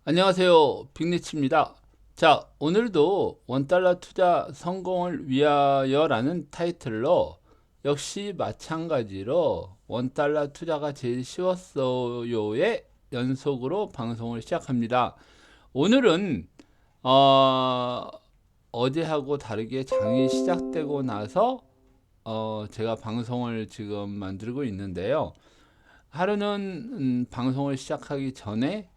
안녕하세요. 빅리치입니다. 자, 오늘도 원달러 투자 성공을 위하여라는 타이틀로 역시 마찬가지로 원달러 투자가 제일 쉬웠어요의 연속으로 방송을 시작합니다. 오늘은 어, 어제하고 다르게 장이 시작되고 나서 제가 방송을 지금 만들고 있는데요. 하루는 방송을 시작하기 전에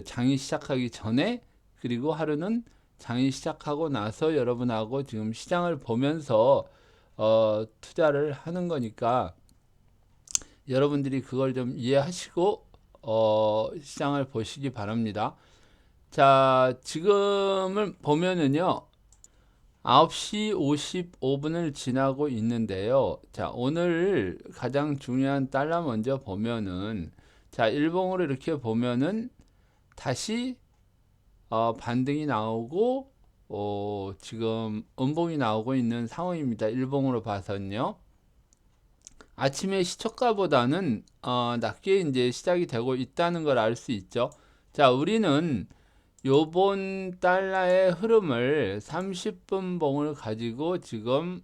장이 시작하기 전에, 그리고 하루는 장이 시작하고 나서 여러분하고 지금 시장을 보면서 투자를 하는 거니까 여러분들이 그걸 좀 이해하시고 시장을 보시기 바랍니다. 자, 지금을 보면은요, 9시 55분을 지나고 있는데요. 자, 오늘 가장 중요한 달러 먼저 보면은, 자, 일봉으로 이렇게 보면은 다시 반등이 나오고 지금 음봉이 나오고 있는 상황입니다. 일봉으로 봐서는요. 아침에 시초가보다는 낮게 이제 시작이 되고 있다는 걸 알 수 있죠. 자, 우리는 요번 달러의 흐름을 30분 봉을 가지고 지금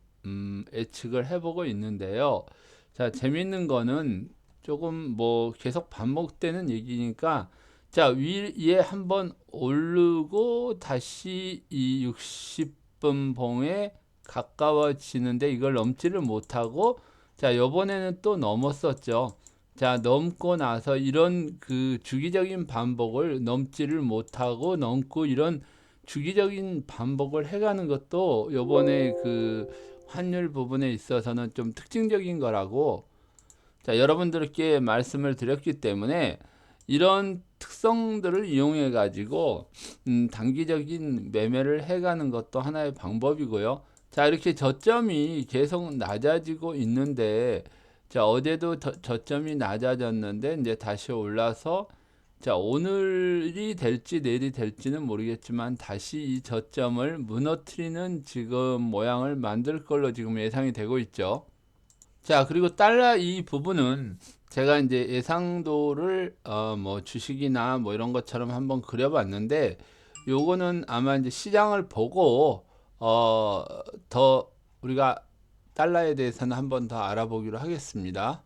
예측을 해보고 있는데요. 자, 재밌는 거는 조금 뭐 계속 반복되는 얘기니까, 자, 위에 한번 오르고 다시 이 60분 봉에 가까워지는데 이걸 넘지를 못하고, 자, 요번에는 또 넘었었죠. 자, 넘고 나서 이런 그 주기적인 반복을 넘지를 못하고 넘고, 이런 주기적인 반복을 해가는 것도 요번에 그 환율 부분에 있어서는 좀 특징적인 거라고, 자, 여러분들께 말씀을 드렸기 때문에 이런 특성들을 이용해 가지고 단기적인 매매를 해가는 것도 하나의 방법이고요. 자, 이렇게 저점이 계속 낮아지고 있는데, 자, 어제도 저점이 낮아졌는데 이제 다시 올라서, 자, 오늘이 될지 내일이 될지는 모르겠지만 다시 이 저점을 무너뜨리는 지금 모양을 만들 걸로 지금 예상이 되고 있죠. 자, 그리고 달러 이 부분은 제가 이제 예상도를 뭐 주식이나 뭐 이런 것처럼 한번 그려봤는데, 요거는 아마 이제 시장을 보고 더 우리가 달러에 대해서는 한번 더 알아보기로 하겠습니다.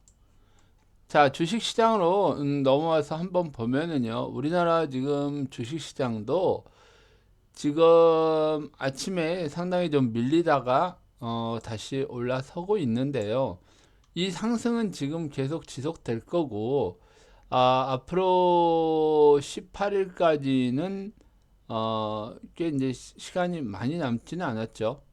자, 주식 시장으로 넘어와서 한번 보면은요, 우리나라 지금 주식 시장도 지금 아침에 상당히 좀 밀리다가 다시 올라서고 있는데요. 이 상승은 지금 계속 지속될 거고, 앞으로 18일까지는 꽤 이제 시간이 많이 남지는 않았죠.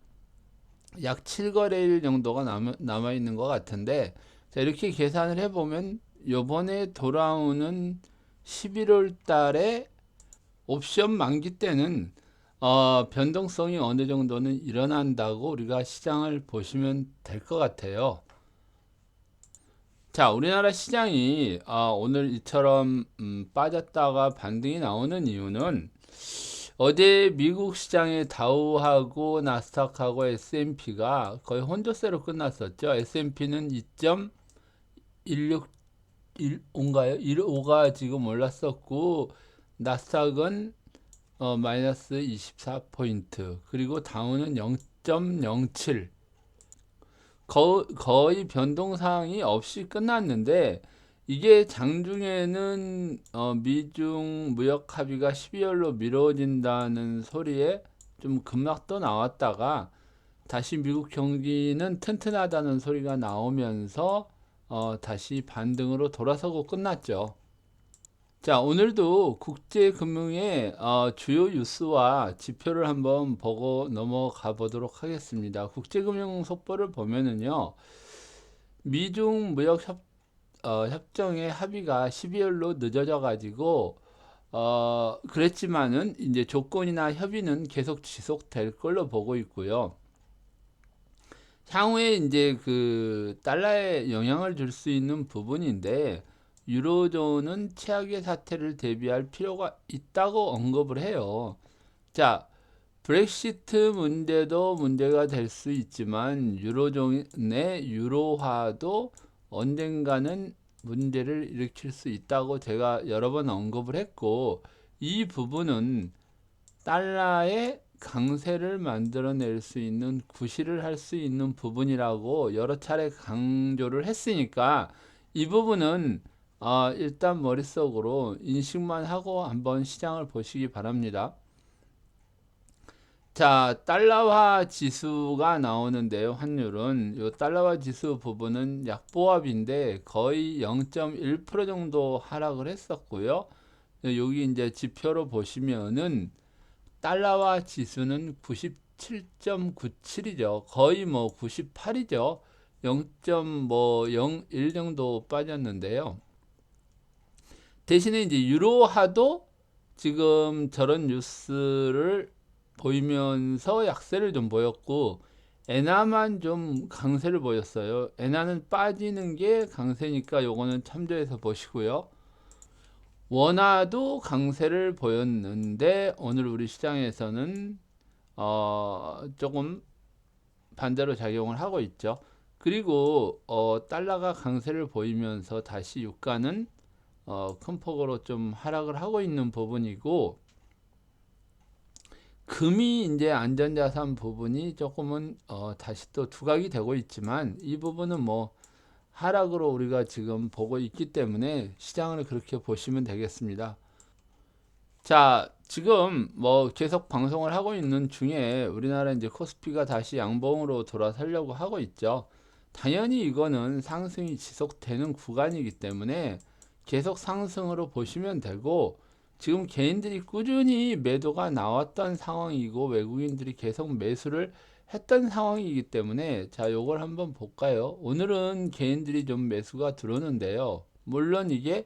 약 7거래일 정도가 남아 있는 것 같은데, 자, 이렇게 계산을 해보면 요번에 돌아오는 11월 달에 옵션 만기 때는 변동성이 어느 정도는 일어난다고 우리가 시장을 보시면 될 것 같아요. 자, 우리나라 시장이 오늘 이처럼 빠졌다가 반등이 나오는 이유는, 어제 미국 시장의 다우하고 나스닥하고 S&P가 거의 혼조세로 끝났었죠. S&P는 2.161인가요? 15가 지금 올랐었고, 나스닥은 마이너스 24포인트, 그리고 다우는 0.07, 거의 변동사항이 없이 끝났는데, 이게 장중에는 미중 무역 합의가 12월로 미뤄진다는 소리에 좀 급락도 나왔다가 다시 미국 경기는 튼튼하다는 소리가 나오면서 다시 반등으로 돌아서고 끝났죠. 자, 오늘도 국제금융의 주요 뉴스와 지표를 한번 보고 넘어가 보도록 하겠습니다. 국제금융 속보를 보면은요, 미중 무역 협정의 합의가 12월로 늦어져 가지고 그랬지만은 이제 조건이나 협의는 계속 지속될 걸로 보고 있고요. 향후에 이제 그 달러에 영향을 줄 수 있는 부분인데, 유로존은 최악의 사태를 대비할 필요가 있다고 언급을 해요. 자, 브렉시트 문제도 문제가 될 수 있지만 유로존의 유로화도 언젠가는 문제를 일으킬 수 있다고 제가 여러 번 언급을 했고, 이 부분은 달러의 강세를 만들어낼 수 있는 구실을 할 수 있는 부분이라고 여러 차례 강조를 했으니까 이 부분은 일단 머릿속으로 인식만 하고 한번 시장을 보시기 바랍니다. 자, 달러화 지수가 나오는데요. 환율은 이 달러화 지수 부분은 약보합인데 거의 0.1% 정도 하락을 했었고요. 여기 이제 지표로 보시면은 달러화 지수는 97.97이죠. 거의 뭐 98이죠. 0.01 정도 빠졌는데요. 대신에 이제 유로화도 지금 저런 뉴스를 보이면서 약세를 좀 보였고 엔화만 좀 강세를 보였어요. 엔화는 빠지는 게 강세니까 요거는 참조해서 보시고요. 원화도 강세를 보였는데 오늘 우리 시장에서는 조금 반대로 작용을 하고 있죠. 그리고 달러가 강세를 보이면서 다시 유가는 큰 폭으로 좀 하락을 하고 있는 부분이고 금이 이제 안전자산 부분이 조금은 다시 또 두각이 되고 있지만 이 부분은 뭐 하락으로 우리가 지금 보고 있기 때문에 시장을 그렇게 보시면 되겠습니다. 자, 지금 뭐 계속 방송을 하고 있는 중에 우리나라 이제 코스피가 다시 양봉으로 돌아서려고 하고 있죠. 당연히 이거는 상승이 지속되는 구간이기 때문에 계속 상승으로 보시면 되고 지금 개인들이 꾸준히 매도가 나왔던 상황이고 외국인들이 계속 매수를 했던 상황이기 때문에 자, 요걸 한번 볼까요? 오늘은 개인들이 좀 매수가 들어오는데요. 물론 이게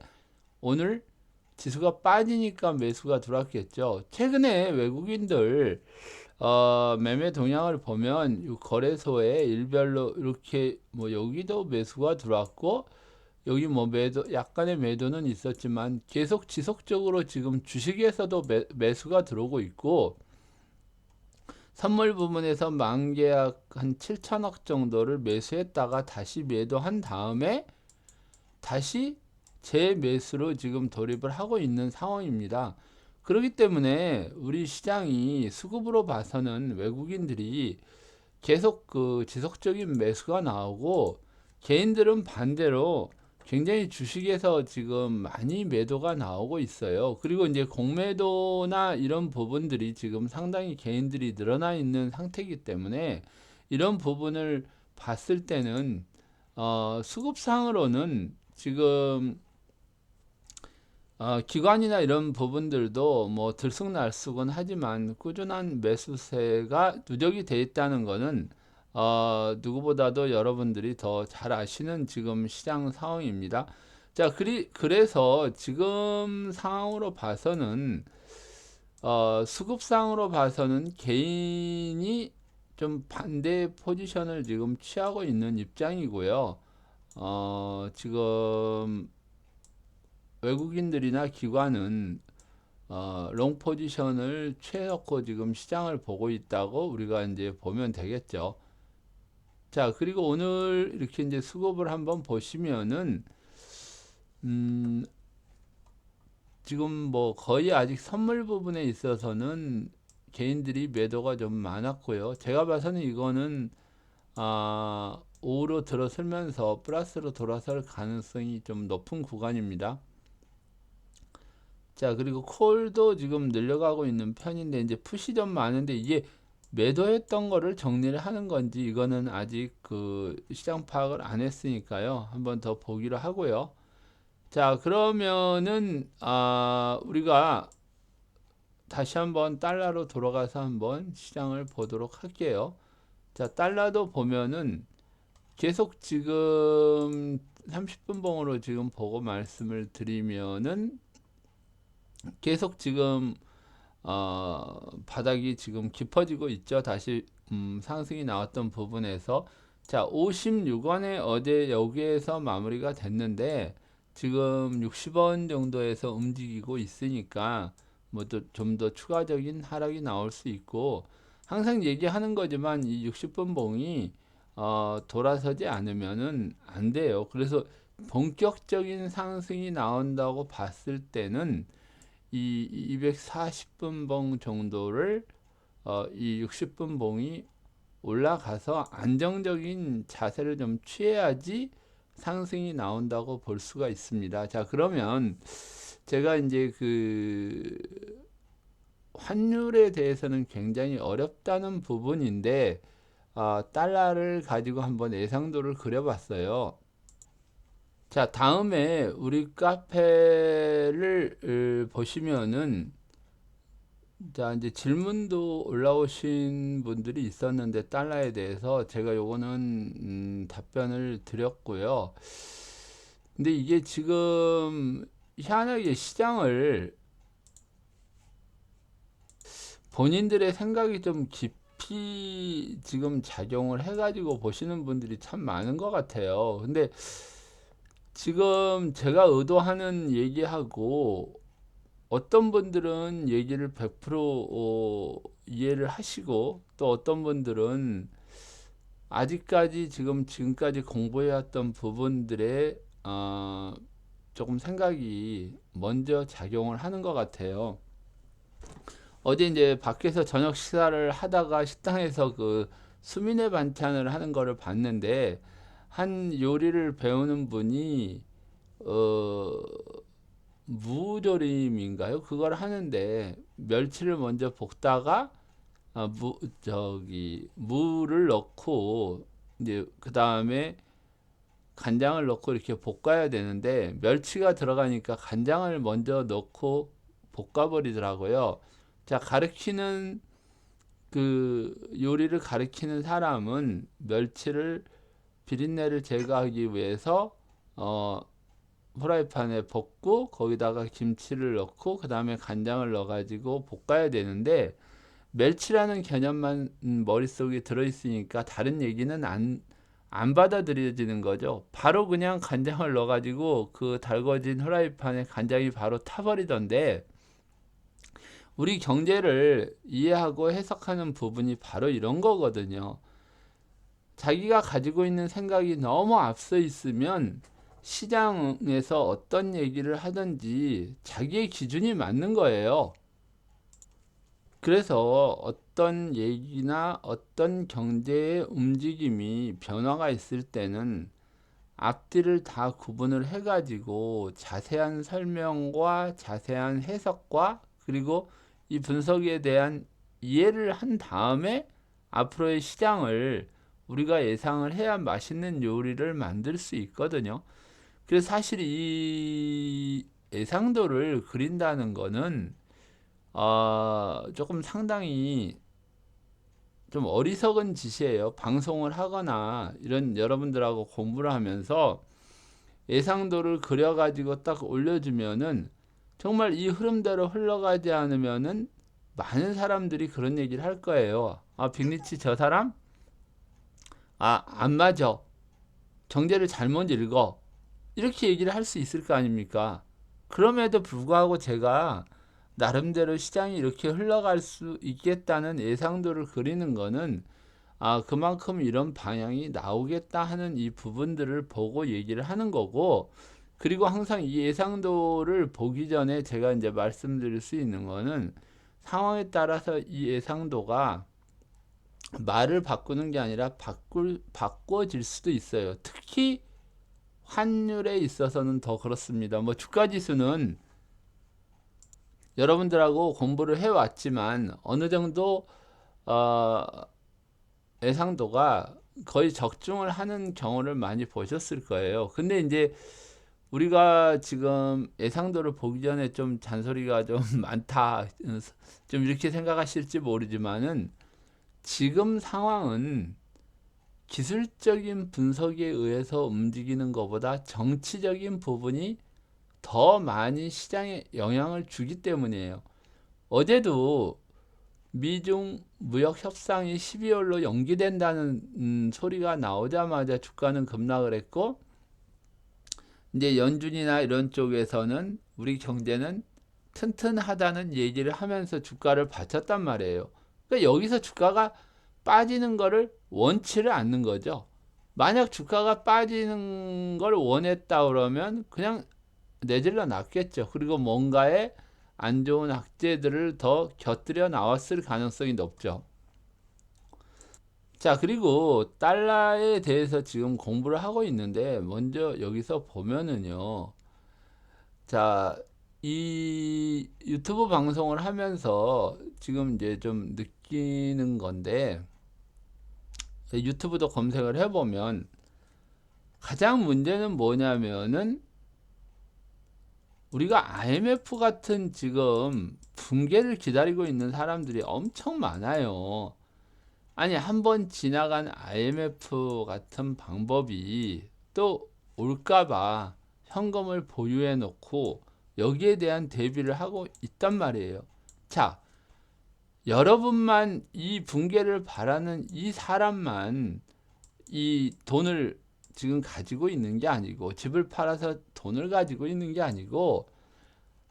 오늘 지수가 빠지니까 매수가 들어왔겠죠. 최근에 외국인들 매매 동향을 보면 이 거래소에 일별로 이렇게 뭐 여기도 매수가 들어왔고 여기 뭐 매도 약간의 매도는 있었지만 계속 지속적으로 지금 주식에서도 매수가 들어오고 있고 선물 부분에서 만계약 한 7천억 정도를 매수했다가 다시 매도한 다음에 다시 재매수로 지금 돌입을 하고 있는 상황입니다. 그렇기 때문에 우리 시장이 수급으로 봐서는 외국인들이 계속 그 지속적인 매수가 나오고 개인들은 반대로 굉장히 주식에서 지금 많이 매도가 나오고 있어요. 그리고 이제 공매도나 이런 부분들이 지금 상당히 개인들이 늘어나 있는 상태이기 때문에 이런 부분을 봤을 때는 수급상으로는 지금 기관이나 이런 부분들도 뭐 들쑥날쑥은 하지만 꾸준한 매수세가 누적이 돼 있다는 것은 누구보다도 여러분들이 더 잘 아시는 지금 시장 상황입니다. 자, 그래서 지금 상황으로 봐서는 수급상으로 봐서는 개인이 좀 반대 포지션을 지금 취하고 있는 입장이고요. 지금 외국인들이나 기관은 롱 포지션을 취해놓고 지금 시장을 보고 있다고 우리가 이제 보면 되겠죠. 자, 그리고 오늘 이렇게 이제 수급을 한번 보시면은 음, 지금 뭐 거의 아직 선물 부분에 있어서는 개인들이 매도가 좀 많았고요. 제가 봐서는 이거는 오로 들어서면서 플러스로 돌아설 가능성이 좀 높은 구간입니다. 자, 그리고 콜도 지금 늘려가고 있는 편인데 이제 풋이 좀 많은데 이게 매도했던 거를 정리를 하는 건지 이거는 아직 그 시장 파악을 안 했으니까요. 한번 더 보기로 하고요. 자, 그러면은 우리가 다시 한번 달러로 돌아가서 한번 시장을 보도록 할게요. 자, 달러도 보면은 계속 지금 30분 봉으로 지금 보고 말씀을 드리면은 계속 지금 바닥이 지금 깊어지고 있죠. 다시 상승이 나왔던 부분에서 자 56원에 어제 여기에서 마무리가 됐는데 지금 60원 정도에서 움직이고 있으니까 뭐 좀 더 추가적인 하락이 나올 수 있고 항상 얘기하는 거지만 이 60분 봉이 돌아서지 않으면은 안 돼요. 그래서 본격적인 상승이 나온다고 봤을 때는 이 240분봉 정도를 이 60분봉이 올라가서 안정적인 자세를 좀 취해야지 상승이 나온다고 볼 수가 있습니다. 자, 그러면 제가 이제 그 환율에 대해서는 굉장히 어렵다는 부분인데 달러를 가지고 한번 예상도를 그려봤어요. 자, 다음에 우리 카페를 보시면은 자, 이제 질문도 올라오신 분들이 있었는데 달러에 대해서 제가 요거는 답변을 드렸고요. 근데 이게 지금 희한하게 시장을 본인들의 생각이 좀 깊이 지금 작용을 해가지고 보시는 분들이 참 많은 것 같아요. 근데 지금 제가 의도하는 얘기하고 어떤 분들은 얘기를 100% 이해를 하시고 또 어떤 분들은 아직까지 지금까지 공부해왔던 부분들에 조금 생각이 먼저 작용을 하는 것 같아요. 어제 이제 밖에서 저녁 식사를 하다가 식당에서 그 수민회 반찬을 하는 거를 봤는데 한 요리를 배우는 분이 어 무조림인가요? 그걸 하는데 멸치를 먼저 볶다가 무를 넣고 이제 그 다음에 간장을 넣고 이렇게 볶아야 되는데 멸치가 들어가니까 간장을 먼저 넣고 볶아버리더라고요. 자, 가르치는 그 요리를 가르치는 사람은 멸치를 비린내를 제거하기 위해서 프라이팬에 볶고 거기다가 김치를 넣고 그 다음에 간장을 넣어가지고 볶아야 되는데 멸치라는 개념만 머릿속에 들어있으니까 다른 얘기는 안 받아들여지는 거죠. 바로 그냥 간장을 넣어가지고 그 달궈진 프라이팬에 간장이 바로 타버리던데 우리 경제를 이해하고 해석하는 부분이 바로 이런 거거든요. 자기가 가지고 있는 생각이 너무 앞서 있으면 시장에서 어떤 얘기를 하든지 자기의 기준이 맞는 거예요. 그래서 어떤 얘기나 어떤 경제의 움직임이 변화가 있을 때는 앞뒤를 다 구분을 해가지고 자세한 설명과 자세한 해석과 그리고 이 분석에 대한 이해를 한 다음에 앞으로의 시장을 우리가 예상을 해야 맛있는 요리를 만들 수 있거든요. 그래서 사실 이 예상도를 그린다는 거는 조금 상당히 좀 어리석은 짓이에요. 방송을 하거나 이런 여러분들하고 공부를 하면서 예상도를 그려가지고 딱 올려주면은 정말 이 흐름대로 흘러가지 않으면은 많은 사람들이 그런 얘기를 할 거예요. 빅리치 저 사람? 안 맞아. 경제를 잘못 읽어. 이렇게 얘기를 할 수 있을 거 아닙니까? 그럼에도 불구하고 제가 나름대로 시장이 이렇게 흘러갈 수 있겠다는 예상도를 그리는 거는 그만큼 이런 방향이 나오겠다 하는 이 부분들을 보고 얘기를 하는 거고 그리고 항상 이 예상도를 보기 전에 제가 이제 말씀드릴 수 있는 거는 상황에 따라서 이 예상도가 말을 바꾸는 게 아니라 바꿔질 수도 있어요. 특히 환율에 있어서는 더 그렇습니다. 뭐 주가 지수는 여러분들하고 공부를 해왔지만 어느 정도 어, 예상도가 거의 적중을 하는 경우를 많이 보셨을 거예요. 근데 이제 우리가 지금 예상도를 보기 전에 좀 잔소리가 좀 많다, 좀 이렇게 생각하실지 모르지만은 지금 상황은 기술적인 분석에 의해서 움직이는 것보다 정치적인 부분이 더 많이 시장에 영향을 주기 때문이에요. 어제도 미중 무역 협상이 12월로 연기된다는 소리가 나오자마자 주가는 급락을 했고 이제 연준이나 이런 쪽에서는 우리 경제는 튼튼하다는 얘기를 하면서 주가를 받쳤단 말이에요. 그러니까 여기서 주가가 빠지는 거를 원치를 않는 거죠. 만약 주가가 빠지는 걸 원했다 그러면 그냥 내질러 놨겠죠. 그리고 뭔가에 안 좋은 악재들을 더 곁들여 나왔을 가능성이 높죠. 자, 그리고 달러에 대해서 지금 공부를 하고 있는데 먼저 여기서 보면은요. 자, 이 유튜브 방송을 하면서 지금 이제 좀 느끼는 건데 유튜브도 검색을 해보면 가장 문제는 뭐냐면은 우리가 IMF 같은 지금 붕괴를 기다리고 있는 사람들이 엄청 많아요. 아니, 한번 지나간 IMF 같은 방법이 또 올까봐 현금을 보유해 놓고 여기에 대한 대비를 하고 있단 말이에요. 자, 여러분만 이 붕괴를 바라는 이 사람만 이 돈을 지금 가지고 있는 게 아니고 집을 팔아서 돈을 가지고 있는 게 아니고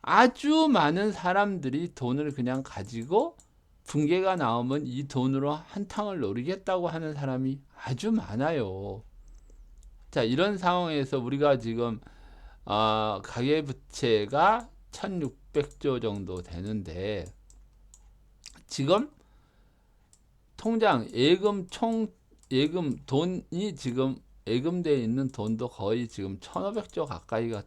아주 많은 사람들이 돈을 그냥 가지고 붕괴가 나오면 이 돈으로 한탕을 노리겠다고 하는 사람이 아주 많아요. 자, 이런 상황에서 우리가 지금 가계부채가 1600조 정도 되는데 지금 통장 예금 돈이 지금 예금되어 있는 돈도 거의 지금 1500조 가까이가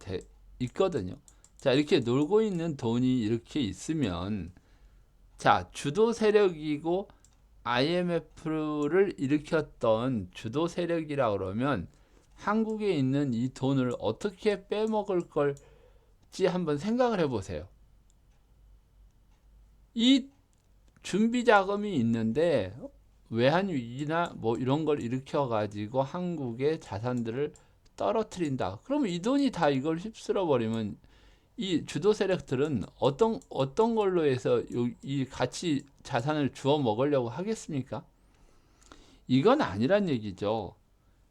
있거든요. 자, 이렇게 놀고 있는 돈이 이렇게 있으면 자, 주도 세력이고 IMF를 일으켰던 주도 세력이라 그러면 한국에 있는 이 돈을 어떻게 빼먹을 걸지 한번 생각을 해보세요. 이 준비 자금이 있는데 외환 위기나 뭐 이런 걸 일으켜 가지고 한국의 자산들을 떨어뜨린다. 그러면 이 돈이 다 이걸 휩쓸어 버리면 이 주도 세력들은 어떤 걸로 해서 이 가치 자산을 주워 먹으려고 하겠습니까? 이건 아니란 얘기죠.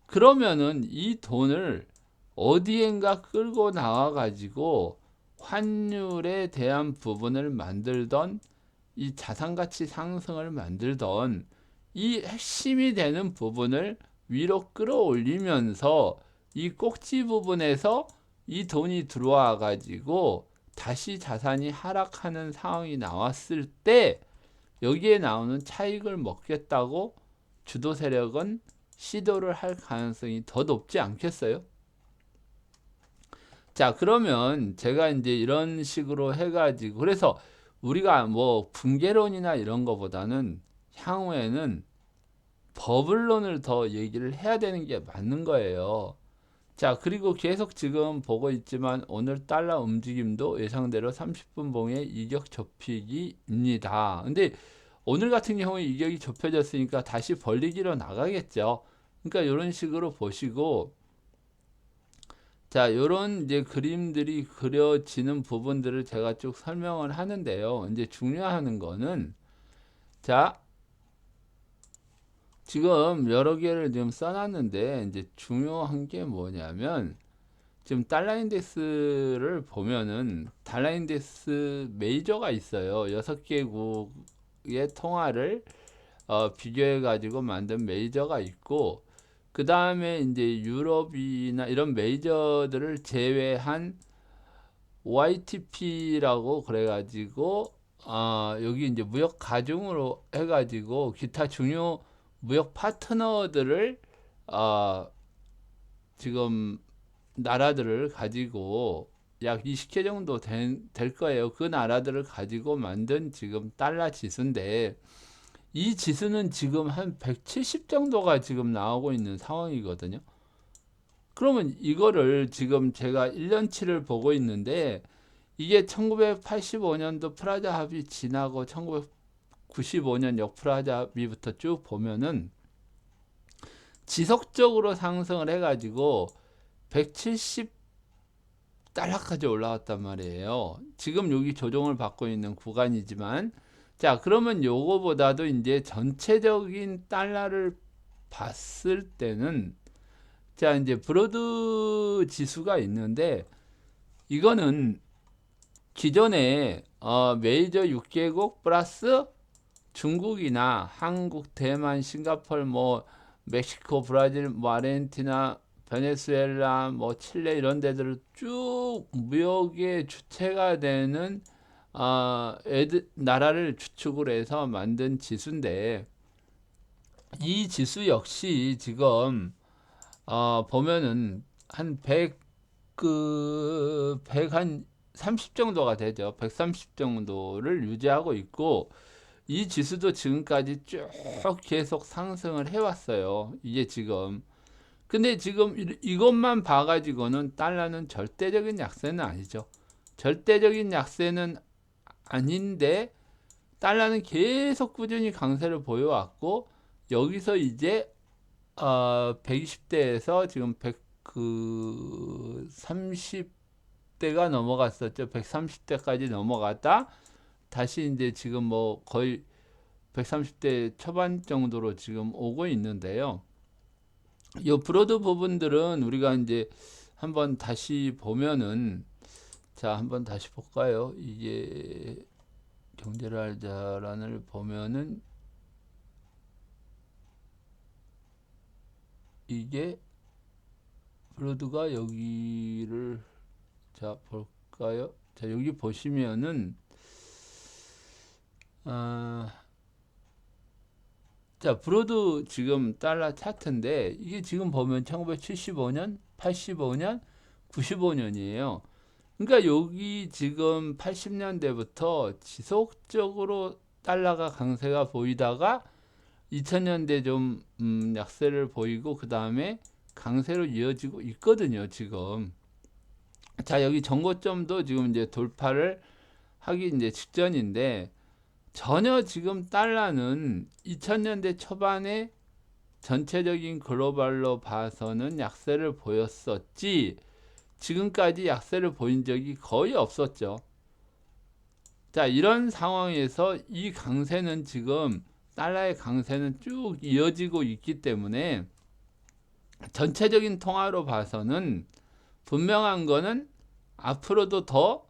그러면은 이 돈을 어디엔가 끌고 나와 가지고 환율에 대한 부분을 만들던 이 자산 가치 상승을 만들던 이 핵심이 되는 부분을 위로 끌어올리면서 이 꼭지 부분에서 이 돈이 들어와 가지고 다시 자산이 하락하는 상황이 나왔을 때 여기에 나오는 차익을 먹겠다고 주도 세력은 시도를 할 가능성이 더 높지 않겠어요? 자, 그러면 제가 이제 이런 식으로 해가지고 그래서 우리가 뭐 붕괴론이나 이런 거보다는 향후에는 버블론을 더 얘기를 해야 되는 게 맞는 거예요. 자, 그리고 계속 지금 보고 있지만 오늘 달러 움직임도 예상대로 30분 봉의 이격 좁히기입니다. 근데 오늘 같은 경우에 이격이 좁혀졌으니까 다시 벌리기로 나가겠죠. 그러니까 이런 식으로 보시고 자, 요런 이제 그림들이 그려지는 부분들을 제가 쭉 설명을 하는데요. 이제 중요한 거는 자, 지금 여러 개를 지금 써놨는데 이제 중요한 게 뭐냐면 지금 달러 인덱스를 보면은 달러 인덱스 메이저가 있어요. 6개국의 통화를 비교해 가지고 만든 메이저가 있고 그 다음에 이제 유럽이나 이런 메이저들을 제외한 OITP라고 그래가지고 여기 이제 무역 가중으로 해가지고 기타 중요 무역 파트너들을 지금 나라들을 가지고 약 20개 정도 될 거예요. 그 나라들을 가지고 만든 지금 달러 지수인데 이 지수는 지금 한 170 정도가 지금 나오고 있는 상황이거든요. 그러면 이거를 지금 제가 1년치를 보고 있는데 이게 1985년도 프라자 합의 지나고 1995년 역프라자 합의부터 쭉 보면은 지속적으로 상승을 해가지고 170달러까지 올라왔단 말이에요. 지금 여기 조정을 받고 있는 구간이지만 자, 그러면 요거보다도 이제 전체적인 달러를 봤을 때는 자, 이제 브로드 지수가 있는데 이거는 기존에 메이저 6개국 플러스 중국이나 한국, 대만, 싱가포르, 뭐 멕시코, 브라질, 뭐 아르헨티나, 베네수엘라, 뭐 칠레 이런 데들을 쭉 무역의 주체가 되는 나라를 주축으로 해서 만든 지수인데 이 지수 역시 지금 보면은 한 100, 100한 30 정도가 되죠. 130 정도를 유지하고 있고 이 지수도 지금까지 쭉 계속 상승을 해왔어요. 이게 지금 근데 지금 이것만 봐가지고는 달러는 절대적인 약세는 아니죠. 절대적인 약세는 아닌데 달러는 계속 꾸준히 강세를 보여왔고 여기서 이제 120대에서 지금 30대가 넘어갔었죠. 130대까지 넘어갔다 다시 이제 지금 뭐 거의 130대 초반 정도로 지금 오고 있는데요. 이 브로드 부분들은 우리가 이제 한번 다시 보면은 자 한번 다시 볼까요? 이게 경제를 알자란을 보면은 이게 브로드가 여기를 자 볼까요? 자 여기 보시면은 자 브로드 지금 달러 차트인데 이게 지금 보면 1975년, 85년, 95년이에요. 그러니까 여기 지금 80년대부터 지속적으로 달러가 강세가 보이다가 2000년대 좀 약세를 보이고 그 다음에 강세로 이어지고 있거든요. 지금 자 여기 전고점도 지금 이제 돌파를 하기 이제 직전인데 전혀 지금 달러는 2000년대 초반에 전체적인 글로벌로 봐서는 약세를 보였었지 지금까지 약세를 보인 적이 거의 없었죠. 자 이런 상황에서 이 강세는 지금 달러의 강세는 쭉 이어지고 있기 때문에 전체적인 통화로 봐서는 분명한 거는 앞으로도 더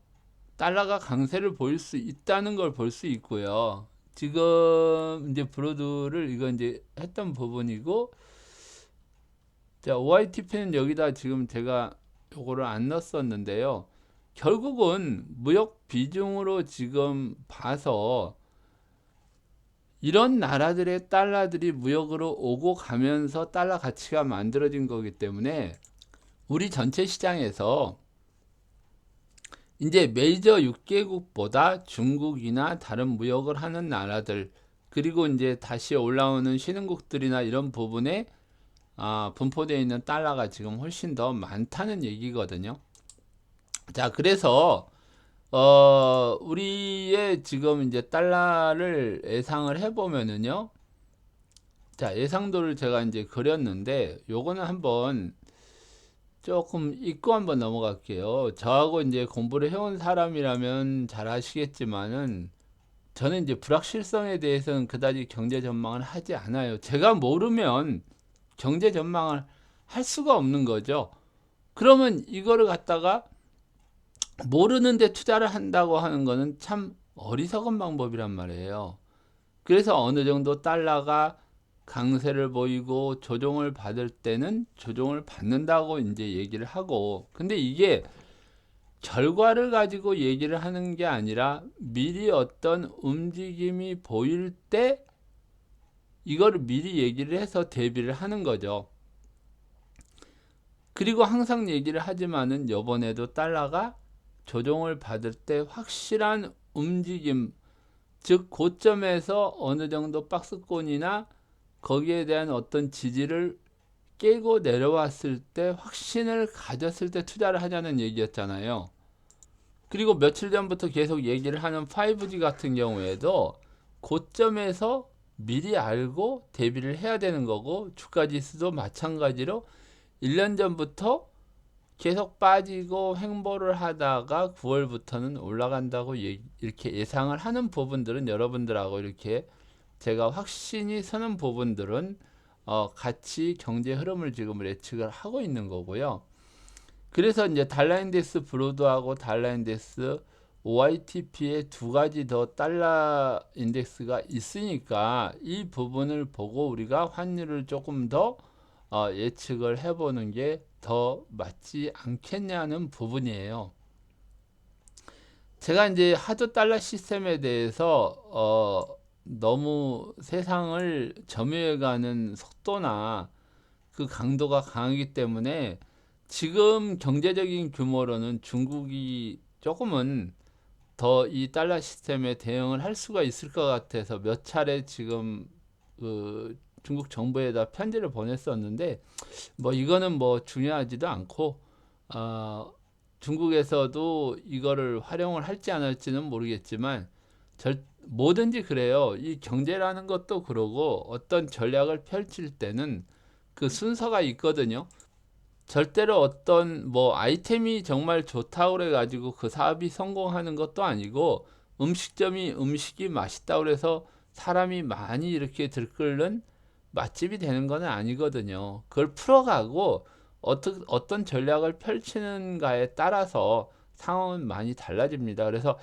달러가 강세를 보일 수 있다는 걸 볼 수 있고요. 지금 이제 브로드를 이거 이제 했던 부분이고 자 OITP는 여기다 지금 제가 요거를 안 넣었었는데요. 결국은 무역 비중으로 지금 봐서 이런 나라들의 달러들이 무역으로 오고 가면서 달러 가치가 만들어진 거기 때문에 우리 전체 시장에서 이제 메이저 6개국보다 중국이나 다른 무역을 하는 나라들 그리고 이제 다시 올라오는 신흥국들이나 이런 부분에 분포되어 있는 달러가 지금 훨씬 더 많다는 얘기거든요. 자, 그래서 우리의 지금 이제 달러를 예상을 해보면은요. 자, 예상도를 제가 이제 그렸는데 요거는 한번 조금 잊고 한번 넘어갈게요. 저하고 이제 공부를 해온 사람이라면 잘 아시겠지만은 저는 이제 불확실성에 대해서는 그다지 경제 전망을 하지 않아요. 제가 모르면 경제 전망을 할 수가 없는 거죠. 그러면 이거를 갖다가 모르는데 투자를 한다고 하는 거는 참 어리석은 방법이란 말이에요. 그래서 어느 정도 달러가 강세를 보이고 조정을 받을 때는 조정을 받는다고 이제 얘기를 하고 근데 이게 결과를 가지고 얘기를 하는 게 아니라 미리 어떤 움직임이 보일 때 이거를 미리 얘기를 해서 대비를 하는 거죠. 그리고 항상 얘기를 하지만은 이번에도 달러가 조정을 받을 때 확실한 움직임 즉 고점에서 어느 정도 박스권이나 거기에 대한 어떤 지지를 깨고 내려왔을 때 확신을 가졌을 때 투자를 하자는 얘기였잖아요. 그리고 며칠 전부터 계속 얘기를 하는 5G 같은 경우에도 고점에서 미리 알고 대비를 해야 되는 거고 주가지수도 마찬가지로 1년 전부터 계속 빠지고 횡보를 하다가 9월부터는 올라간다고 이렇게 예상을 하는 부분들은 여러분들하고 이렇게 제가 확신이 서는 부분들은 같이 경제 흐름을 지금 예측을 하고 있는 거고요. 그래서 이제 달러인덱스 브로드하고 달러인덱스 OITP에 두 가지 더 달러 인덱스가 있으니까 이 부분을 보고 우리가 환율을 조금 더 예측을 해보는 게 더 맞지 않겠냐는 부분이에요. 제가 이제 하도 달러 시스템에 대해서 너무 세상을 점유해가는 속도나 그 강도가 강하기 때문에 지금 경제적인 규모로는 중국이 조금은 더 이 달러 시스템에 대응을 할 수가 있을 것 같아서 몇 차례 지금 그 중국 정부에다 편지를 보냈었는데 뭐 이거는 뭐 중요하지도 않고 어, 중국에서도 이거를 활용을 할지 안 할지는 모르겠지만 뭐든지 그래요. 이 경제라는 것도 그러고 어떤 전략을 펼칠 때는 그 순서가 있거든요. 절대로 어떤 뭐 아이템이 정말 좋다고 그래 가지고 그 사업이 성공하는 것도 아니고 음식점이 음식이 맛있다고 그래서 사람이 많이 이렇게 들끓는 맛집이 되는 건 아니거든요. 그걸 풀어가고 어떤 전략을 펼치는가에 따라서 상황은 많이 달라집니다. 그래서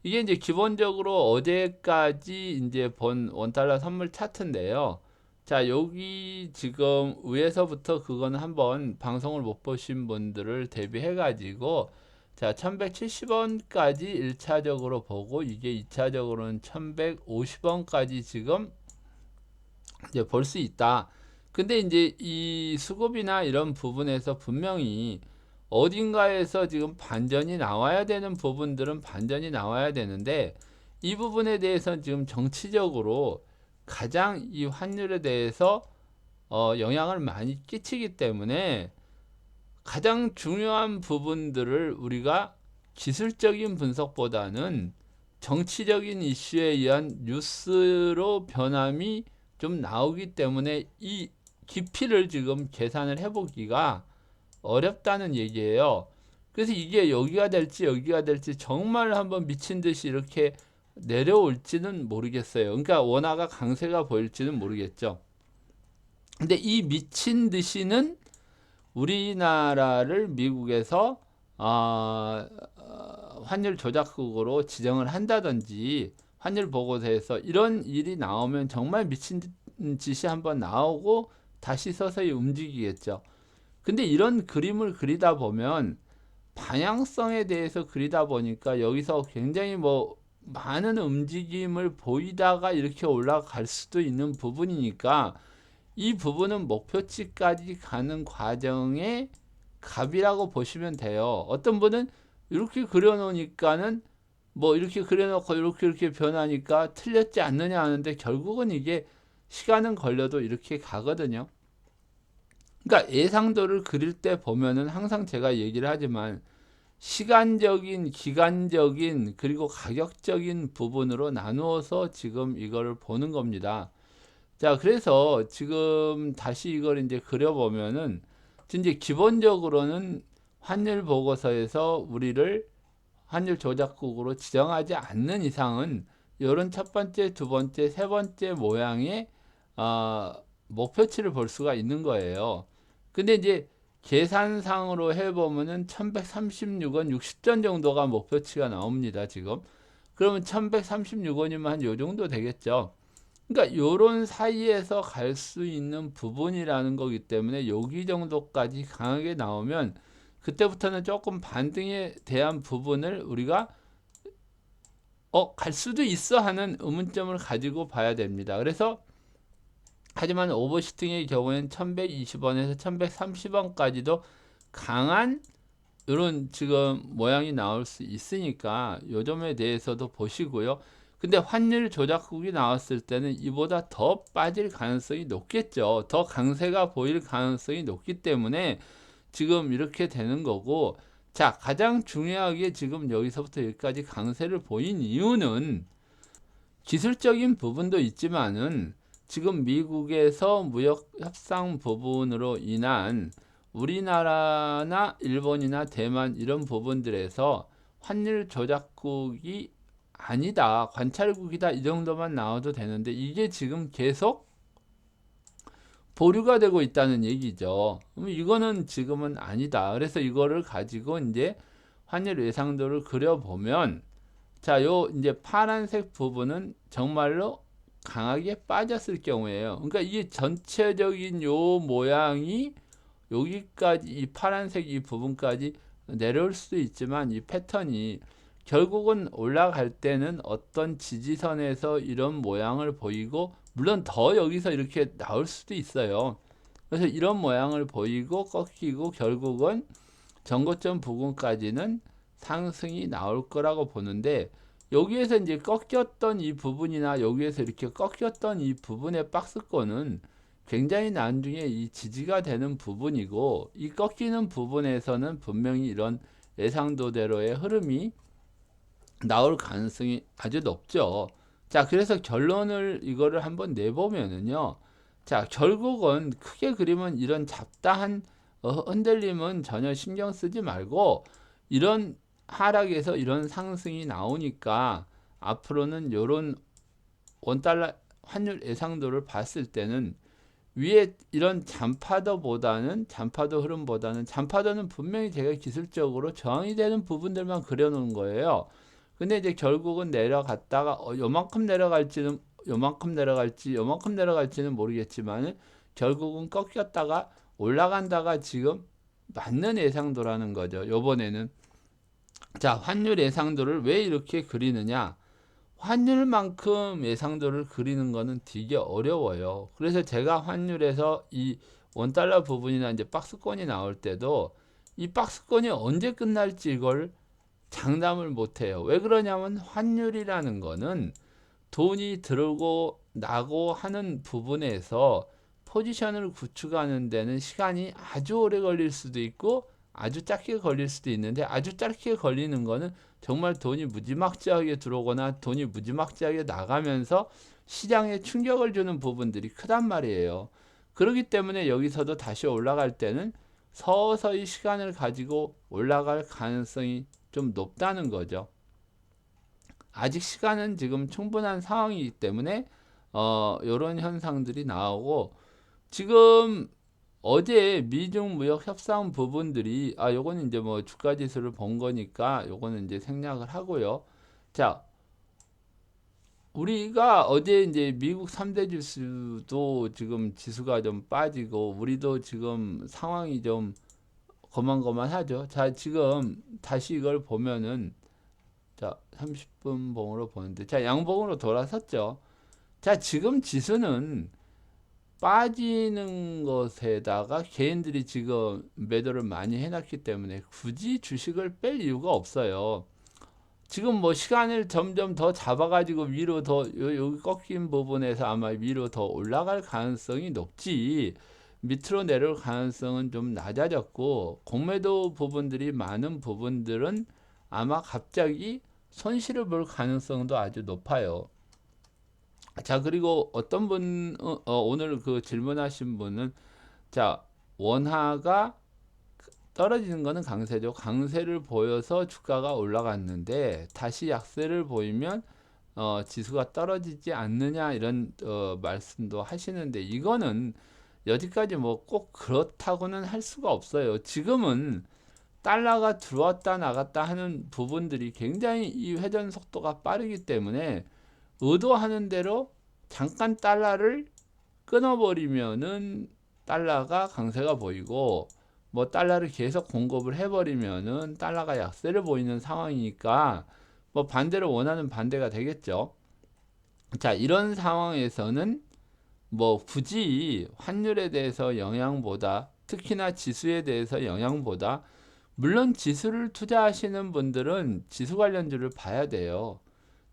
이게 이제 기본적으로 어제까지 이제 본 원달러 선물 차트인데요. 자, 여기 지금 위에서부터 그거는 한번 방송을 못 보신 분들을 대비해 가지고 자, 1170원까지 1차적으로 보고 이게 2차적으로는 1150원까지 지금 이제 볼 수 있다. 근데 이제 이 수급이나 이런 부분에서 분명히 어딘가에서 지금 반전이 나와야 되는 부분들은 반전이 나와야 되는데 이 부분에 대해서 지금 정치적으로 가장 이 환율에 대해서 영향을 많이 끼치기 때문에 가장 중요한 부분들을 우리가 기술적인 분석보다는 정치적인 이슈에 의한 뉴스로 변함이 좀 나오기 때문에 이 깊이를 지금 계산을 해보기가 어렵다는 얘기예요. 그래서 이게 여기가 될지 여기가 될지 정말 한번 미친 듯이 이렇게 내려올지는 모르겠어요. 그러니까 원화가 강세가 보일지는 모르겠죠. 근데 이 미친 듯이는 우리나라를 미국에서 환율 조작국으로 지정을 한다든지 환율 보고서에서 이런 일이 나오면 정말 미친 짓이 한번 나오고 다시 서서히 움직이겠죠. 근데 이런 그림을 그리다 보면 방향성에 대해서 그리다 보니까 여기서 굉장히 뭐 많은 움직임을 보이다가 이렇게 올라갈 수도 있는 부분이니까 이 부분은 목표치까지 가는 과정의 값이라고 보시면 돼요. 어떤 분은 이렇게 그려놓으니까는 뭐 이렇게 그려놓고 이렇게 변하니까 틀렸지 않느냐 하는데 결국은 이게 시간은 걸려도 이렇게 가거든요. 그러니까 예상도를 그릴 때 보면은 항상 제가 얘기를 하지만 시간적인, 기간적인, 그리고 가격적인 부분으로 나누어서 지금 이거를 보는 겁니다. 자, 그래서 지금 다시 이걸 이제 그려보면은 이제 기본적으로는 환율 보고서에서 우리를 환율 조작국으로 지정하지 않는 이상은 이런 첫 번째, 두 번째, 세 번째 모양의 어, 목표치를 볼 수가 있는 거예요. 근데 이제 계산상으로 해보면은 1136원 60전 정도가 목표치가 나옵니다, 지금. 그러면 1136원이면 한 요 정도 되겠죠. 그러니까 요런 사이에서 갈 수 있는 부분이라는 거기 때문에 여기 정도까지 강하게 나오면 그때부터는 조금 반등에 대한 부분을 우리가 갈 수도 있어 하는 의문점을 가지고 봐야 됩니다. 그래서 하지만 오버슈팅의 경우에는 1120원에서 1130원까지도 강한 이런 지금 모양이 나올 수 있으니까 요 점에 대해서도 보시고요. 근데 환율 조작국이 나왔을 때는 이보다 더 빠질 가능성이 높겠죠. 더 강세가 보일 가능성이 높기 때문에 지금 이렇게 되는 거고, 자, 가장 중요하게 지금 여기서부터 여기까지 강세를 보인 이유는 기술적인 부분도 있지만은 지금 미국에서 무역 협상 부분으로 인한 우리나라나 일본이나 대만 이런 부분들에서 환율 조작국이 아니다, 관찰국이다 이 정도만 나와도 되는데 이게 지금 계속 보류가 되고 있다는 얘기죠. 그럼 이거는 지금은 아니다. 그래서 이거를 가지고 이제 환율 예상도를 그려보면 자, 요 이제 파란색 부분은 정말로 강하게 빠졌을 경우에요. 그러니까 이 전체적인 요 모양이 여기까지 이 파란색 이 부분까지 내려올 수도 있지만 이 패턴이 결국은 올라갈 때는 어떤 지지선에서 이런 모양을 보이고, 물론 더 여기서 이렇게 나올 수도 있어요. 그래서 이런 모양을 보이고 꺾이고 결국은 전고점 부근까지는 상승이 나올 거라고 보는데, 여기에서 이제 꺾였던 이 부분이나 여기에서 이렇게 꺾였던 이 부분의 박스권은 굉장히 나중에 이 지지가 되는 부분이고, 이 꺾이는 부분에서는 분명히 이런 예상도대로의 흐름이 나올 가능성이 아주 높죠. 자, 그래서 결론을 이거를 한번 내보면은요. 자, 결국은 크게 그리면 이런 잡다한 흔들림은 전혀 신경 쓰지 말고, 이런 하락에서 이런 상승이 나오니까 앞으로는 이런 원달러 환율 예상도를 봤을 때는 위에 이런 잔파도 흐름보다는, 잔파도는 분명히 제가 기술적으로 저항이 되는 부분들만 그려놓은 거예요. 근데 이제 결국은 내려갔다가 요만큼 내려갈지는 모르겠지만 결국은 꺾였다가 올라간다가 지금 맞는 예상도라는 거죠. 요번에는 자, 환율 예상도를 왜 이렇게 그리느냐? 환율만큼 예상도를 그리는 거는 되게 어려워요. 그래서 제가 환율에서 이 원달러 부분이나 이제 박스권이 나올 때도 이 박스권이 언제 끝날지 이걸 장담을 못 해요. 왜 그러냐면 환율이라는 거는 돈이 들고 나고 하는 부분에서 포지션을 구축하는 데는 시간이 아주 오래 걸릴 수도 있고 아주 짧게 걸릴 수도 있는데, 아주 짧게 걸리는 거는 정말 돈이 무지막지하게 들어오거나 돈이 무지막지하게 나가면서 시장에 충격을 주는 부분들이 크단 말이에요. 그렇기 때문에 여기서도 다시 올라갈 때는 서서히 시간을 가지고 올라갈 가능성이 좀 높다는 거죠. 아직 시간은 지금 충분한 상황이기 때문에 이런 현상들이 나오고, 지금 어제 미중 무역 협상 부분들이, 요거는 이제 뭐 주가 지수를 본 거니까 요거는 이제 생략을 하고요. 자, 우리가 어제 이제 미국 3대 지수도 지금 지수가 좀 빠지고 우리도 지금 상황이 좀 거만거만하죠. 자, 지금 다시 이걸 보면은, 자, 30분 봉으로 보는데, 자, 양봉으로 돌아섰죠. 자, 지금 지수는 빠지는 것에다가 개인들이 지금 매도를 많이 해놨기 때문에 굳이 주식을 뺄 이유가 없어요. 지금 뭐 시간을 점점 더 잡아가지고 위로 더 여기 꺾인 부분에서 아마 위로 더 올라갈 가능성이 높지, 밑으로 내려올 가능성은 좀 낮아졌고, 공매도 부분들이 많은 부분들은 아마 갑자기 손실을 볼 가능성도 아주 높아요. 자, 그리고 어떤 분, 오늘 그 질문하신 분은, 자, 원화가 떨어지는 거는 강세죠. 강세를 보여서 주가가 올라갔는데 다시 약세를 보이면 지수가 떨어지지 않느냐, 이런 말씀도 하시는데, 이거는 여기까지 뭐 꼭 그렇다고는 할 수가 없어요. 지금은 달러가 들어왔다 나갔다 하는 부분들이 굉장히 이 회전 속도가 빠르기 때문에 의도하는 대로 잠깐 달러를 끊어버리면은 달러가 강세가 보이고, 뭐 달러를 계속 공급을 해버리면은 달러가 약세를 보이는 상황이니까 뭐 반대로 원하는 반대가 되겠죠. 자, 이런 상황에서는 뭐 굳이 환율에 대해서 영향보다, 특히나 지수에 대해서 영향보다, 물론 지수를 투자하시는 분들은 지수 관련주를 봐야 돼요.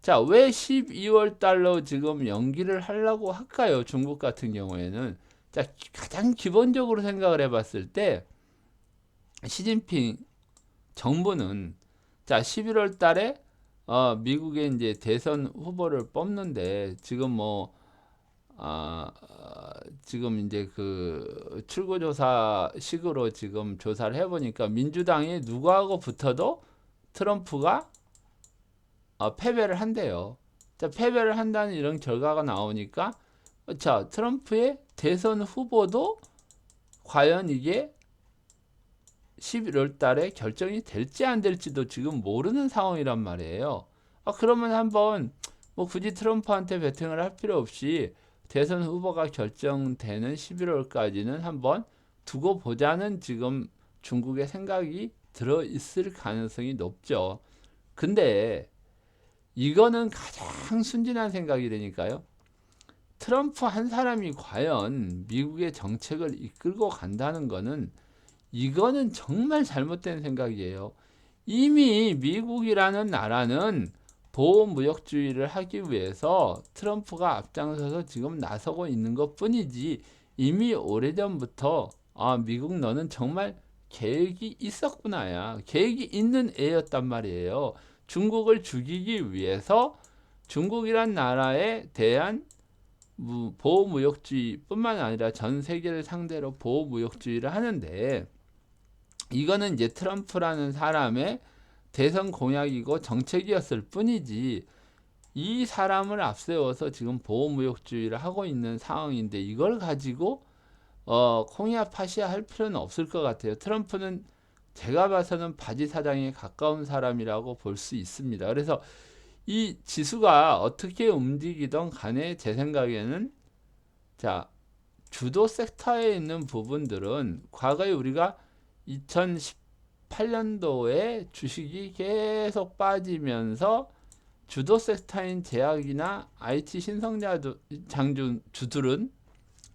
자, 왜 12월 달로 지금 연기를 하려고 할까요? 중국 같은 경우에는. 자, 가장 기본적으로 생각을 해봤을 때 시진핑 정부는, 자, 11월 달에 미국의 이제 대선 후보를 뽑는데, 지금 뭐 지금 이제 그 출구조사식으로 지금 조사를 해보니까 민주당이 누구하고 붙어도 트럼프가 패배를 한대요. 자, 패배를 한다는 이런 결과가 나오니까, 자, 트럼프의 대선 후보도 과연 이게 11월 달에 결정이 될지 안 될지도 지금 모르는 상황이란 말이에요. 그러면 한번 뭐 굳이 트럼프한테 베팅을 할 필요 없이 대선 후보가 결정되는 11월까지는 한번 두고 보자는 지금 중국의 생각이 들어 있을 가능성이 높죠. 근데 이거는 가장 순진한 생각이라니까요. 트럼프 한 사람이 과연 미국의 정책을 이끌고 간다는 거는 이거는 정말 잘못된 생각이에요. 이미 미국이라는 나라는 보호무역주의를 하기 위해서 트럼프가 앞장서서 지금 나서고 있는 것 뿐이지 이미 오래전부터 미국 너는 정말 계획이 있었구나야. 계획이 있는 애였단 말이에요. 중국을 죽이기 위해서 중국이란 나라에 대한 보호무역주의뿐만 아니라 전 세계를 상대로 보호무역주의를 하는데 이거는 이제 트럼프라는 사람의 대선 공약이고 정책이었을 뿐이지 이 사람을 앞세워서 지금 보호무역주의를 하고 있는 상황인데 이걸 가지고 콩이야 파시야 할 필요는 없을 것 같아요. 트럼프는 제가 봐서는 바지 사장에 가까운 사람이라고 볼 수 있습니다. 그래서 이 지수가 어떻게 움직이던 간에 제 생각에는 자 주도 섹터에 있는 부분들은 과거에 우리가 2018년도에 주식이 계속 빠지면서 주도 섹터인 제약이나 IT 신성장주들은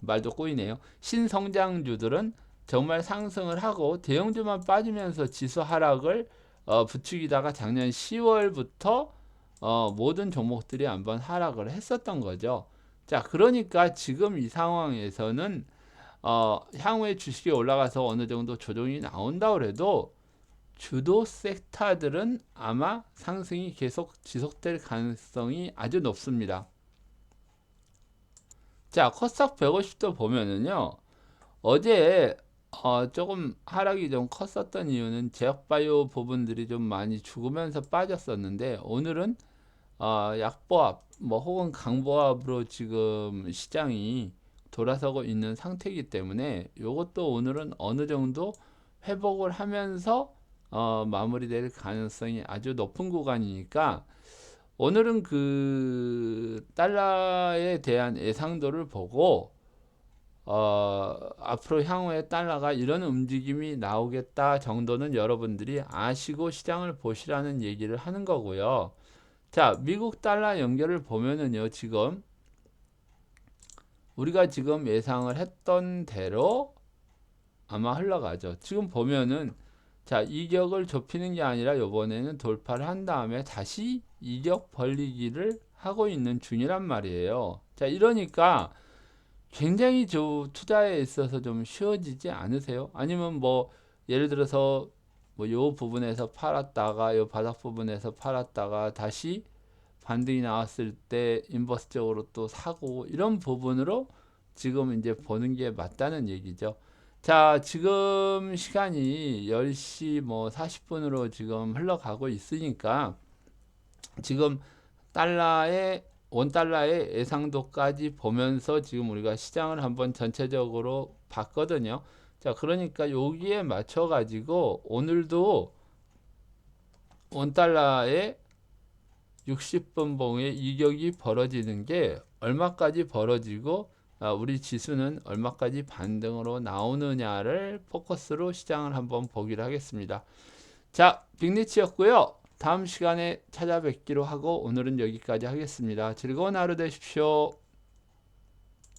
말도 꼬이네요. 신성장주들은 정말 상승을 하고 대형주만 빠지면서 지수 하락을 부추기다가 작년 10월부터 모든 종목들이 한번 하락을 했었던 거죠. 자, 그러니까 지금 이 상황에서는 향후에 주식이 올라가서 어느 정도 조정이 나온다 그래도 주도 섹터들은 아마 상승이 계속 지속될 가능성이 아주 높습니다. 자, 코스닥 150도 보면은요, 어제 조금 하락이 좀 컸었던 이유는 제약바이오 부분들이 좀 많이 죽으면서 빠졌었는데 오늘은 약보합 뭐 혹은 강보합으로 지금 시장이 돌아서고 있는 상태이기 때문에 이것도 오늘은 어느 정도 회복을 하면서 마무리될 가능성이 아주 높은 구간이니까 오늘은 그 달러에 대한 예상도를 보고 앞으로 향후에 달러가 이런 움직임이 나오겠다 정도는 여러분들이 아시고 시장을 보시라는 얘기를 하는 거고요. 자, 미국 달러 연결을 보면은요, 지금 우리가 지금 예상을 했던 대로 아마 흘러가죠. 지금 보면은 자, 이격을 좁히는 게 아니라 이번에는 돌파를 한 다음에 다시 이격 벌리기를 하고 있는 중이란 말이에요. 자, 이러니까 굉장히 투자에 있어서 좀 쉬워지지 않으세요? 아니면 뭐 예를 들어서 뭐 요 부분에서 팔았다가 요 바닥 부분에서 팔았다가 다시 반등이 나왔을 때 인버스적으로 또 사고 이런 부분으로 지금 이제 보는 게 맞다는 얘기죠. 자, 지금 시간이 10시 뭐 40분으로 지금 흘러가고 있으니까 지금 달러의 원달러의 예상도까지 보면서 지금 우리가 시장을 한번 전체적으로 봤거든요. 자, 그러니까 여기에 맞춰 가지고 오늘도 원달러의 60분 봉의 이격이 벌어지는 게 얼마까지 벌어지고 우리 지수는 얼마까지 반등으로 나오느냐를 포커스로 시장을 한번 보기로 하겠습니다. 자, 빅리치였고요. 다음 시간에 찾아뵙기로 하고 오늘은 여기까지 하겠습니다. 즐거운 하루 되십시오.